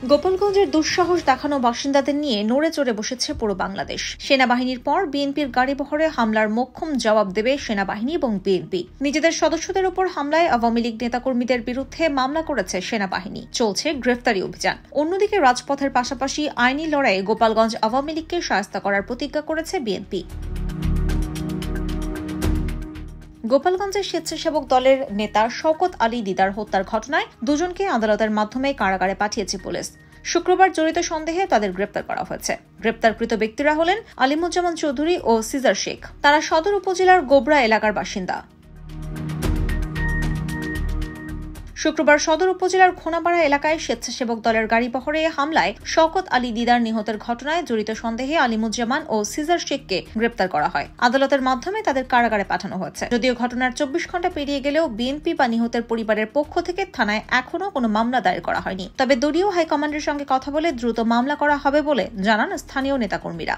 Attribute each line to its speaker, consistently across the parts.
Speaker 1: গোপালগঞ্জের দুঃসাহস দেখানো বাসিন্দাদের নিয়ে নড়ে চড়ে বসেছে পুরো বাংলাদেশ। সেনাবাহিনীর পর বিএনপির গাড়িবহরে হামলার মোক্ষম জবাব দেবে সেনাবাহিনী এবং বিএনপি। নিজেদের সদস্যদের উপর হামলায় আওয়ামী লীগ নেতাকর্মীদের বিরুদ্ধে মামলা করেছে সেনাবাহিনী, চলছে গ্রেফতারি অভিযান। অন্যদিকে রাজপথের পাশাপাশি আইনি লড়াইয়ে গোপালগঞ্জ আওয়ামী লীগকে শায়েস্তা করার প্রতিজ্ঞা করেছে বিএনপি। গোপালগঞ্জের স্বেচ্ছাসেবক দলের নেতা শওকত আলী দিদার হত্যার ঘটনায় দুজনকে আদালতের মাধ্যমে কারাগারে পাঠিয়েছে পুলিশ। শুক্রবার জড়িত সন্দেহে তাদের গ্রেপ্তার করা হয়েছে। গ্রেপ্তারকৃত ব্যক্তিরা হলেন আলিমুজ্জামান চৌধুরী ও সিজার শেখ। তারা সদর উপজেলার গোবরা এলাকার বাসিন্দা। শুক্রবার সদর উপজেলার খোনাপাড়া এলাকায় স্বেচ্ছাসেবক দলের গাড়িবহরে হামলায় শওকত আলী দিদার নিহতের ঘটনায় জড়িত সন্দেহে আলিমুজ্জামান ও সিজার শেখকে গ্রেপ্তার করা হয়। আদালতের মাধ্যমে তাদের কারাগারে পাঠানো হয়েছে। যদিও ঘটনার 24 ঘণ্টা পেরিয়ে গেলেও বিএনপি বা নিহতের পরিবারের পক্ষ থেকে থানায় এখনও কোনো মামলা দায়ের করা হয়নি। তবে দলীয় হাইকমান্ডের সঙ্গে কথা বলে দ্রুত মামলা করা হবে বলে জানান স্থানীয় নেতাকর্মীরা।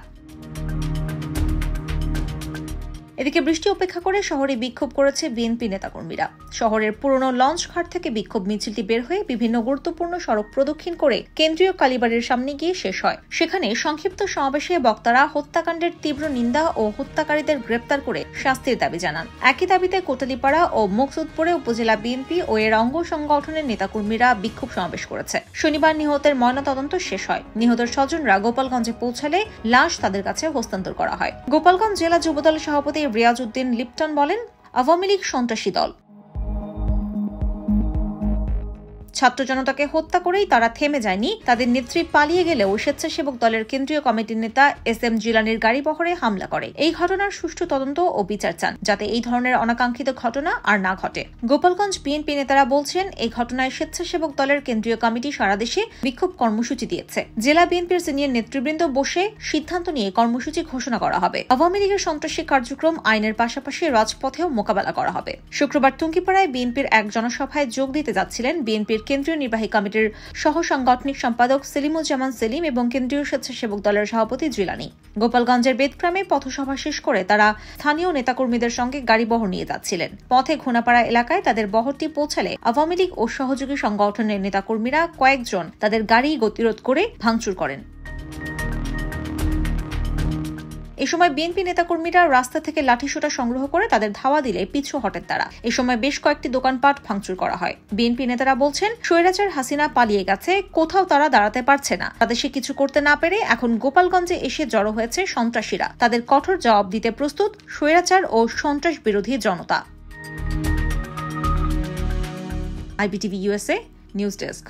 Speaker 1: এদিকে বৃষ্টি উপেক্ষা করে শহরে বিক্ষোভ করেছে বিএনপি নেতাকর্মীরা। শহরের পুরনো লঞ্চ ঘাট থেকে বিক্ষোভ মিছিলটি বের হয়ে বিভিন্ন গুরুত্বপূর্ণ সড়ক প্রদক্ষিণ করে কেন্দ্রীয় কালীবাড়ির সামনে গিয়ে শেষ হয়। সেখানে সংক্ষিপ্ত সমাবেশে বক্তারা হত্যাকাণ্ডের তীব্র নিন্দা ও হত্যাকারীদের গ্রেপ্তার করে শাস্তির দাবি জানান। একই দাবিতে কোটালীপাড়া ও মুকসুদপুরে উপজেলা বিএনপি ও এর অঙ্গ সংগঠনের নেতাকর্মীরা বিক্ষোভ সমাবেশ করেছে। শনিবার নিহতের ময়নাতদন্ত শেষ হয়। নিহতের স্বজনরা গোপালগঞ্জে পৌঁছালে লাশ তাদের কাছে হস্তান্তর করা হয়। গোপালগঞ্জ জেলা যুবদল সভাপতি রিয়াজ উদ্দিন লিপটন বলেন, আওয়ামী লীগ সন্ত্রাসী দল। ছাত্র জনতাকে হত্যা করেই তারা থেমে যায়নি। তাদের নেত্রী পালিয়ে গেলেও স্বেচ্ছাসেবক দলের কেন্দ্রীয় কমিটির নেতা SM জিলানির গাড়িবহরে হামলা করে। এই ঘটনার সুষ্ঠু তদন্ত ও বিচার চান, যাতে এই ধরনের অনাকাঙ্ক্ষিত ঘটনা আর না ঘটে। গোপালগঞ্জ বিএনপি নেতারা বলছেন, এই ঘটনায় স্বেচ্ছাসেবক দলের কেন্দ্রীয় কমিটি সারা দেশে বিক্ষোভ কর্মসূচি দিয়েছে। জেলা বিএনপির সিনিয়র নেতৃবৃন্দ বসে সিদ্ধান্ত নিয়ে কর্মসূচি ঘোষণা করা হবে। আওয়ামী লীগের সন্ত্রাসী কার্যক্রম আইনের পাশাপাশি রাজপথেও মোকাবেলা করা হবে। শুক্রবার টুঙ্গিপাড়ায় বিএনপির এক জনসভায় যোগ দিতে যাচ্ছিলেন বিএনপির কেন্দ্রীয় নির্বাহী কমিটির সহ সাংগঠনিক সম্পাদক সেলিমুজ্জামান সেলিম এবং কেন্দ্রীয় স্বেচ্ছাসেবক দলের সভাপতি জিলানি। গোপালগঞ্জের বেদগ্রামে পথসভা শেষ করে তারা স্থানীয় নেতাকর্মীদের সঙ্গে গাড়িবহর নিয়ে যাচ্ছিলেন। পথে খোনাপাড়া এলাকায় তাদের বহরটি পৌঁছালে আওয়ামী লীগ ও সহযোগী সংগঠনের নেতাকর্মীরা কয়েকজন তাদের গাড়ি গতিরোধ করে ভাঙচুর করেন। এ সময় বিএনপি নেতাকর্মীরা রাস্তা থেকে লাঠিসোঁটা সংগ্রহ করে তাদের ধাওয়া দিলে পিছু হটেন তারা। এ সময় বেশ কয়েকটি দোকানপাট ভাঙচুর করা হয়। বিএনপি নেতারা বলছেন, স্বৈরাচার হাসিনা পালিয়ে গেছে, কোথাও তারা দাঁড়াতে পারছে না। তাদের সে কিছু করতে না পেরে এখন গোপালগঞ্জে এসে জড়ো হয়েছে সন্ত্রাসীরা। তাদের কঠোর জবাব দিতে প্রস্তুত স্বৈরাচার ও সন্ত্রাস বিরোধী জনতা। IBTV USA news desk.